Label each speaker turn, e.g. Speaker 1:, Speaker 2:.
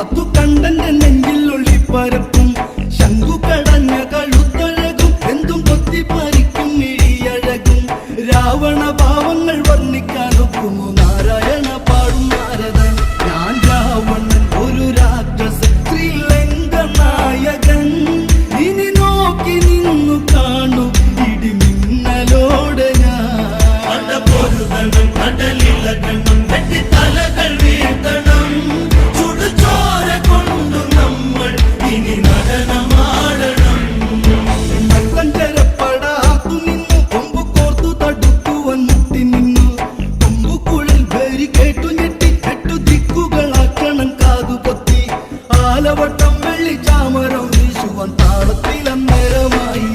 Speaker 1: അതു കണ്ടന്റെ നെഞ്ചിൽ ഒളിപ്പരപ്പും ശംഖു കടഞ്ഞ കഴുത്തഴകും എന്തും കൊത്തി പാലിക്കും ഇഴിയഴകും രാവണ ഭാവങ്ങൾ വർണ്ണിക്കാനൊക്കുമോ നാരായണ പാടും നാരദൻ ഞാൻ രാവണൻ ഒരു രാക്ഷസൻ ശ്രീലങ്ക നായകൻ ഇനി നോക്കി നിന്നു കാണും ഇടിമിന്നലോടെ ഞാൻ
Speaker 2: അടപൊരുതണം കടലിളകണം വെട്ടിത്തലകൾ വീഴ്ത്തണം ചുടുചോര കൊണ്ടു നമ്മൾ ഇനി നടനമാടണം
Speaker 1: നല്ലഞ്ചരപ്പടാത്തു നിന്നു കൊമ്പു കോർത്തു തടുക്കുവൻ മുട്ടി നിന്നു കൊമ്പുക്കുഴൽ പേരി കേട്ടു ഞെട്ടി 8 ദിക്കുകളാക്കണം കാതുപൊത്തി ആലവട്ടം വെള്ളി ചാമരം വീശുവൻ താളത്തിലന്നേരമായി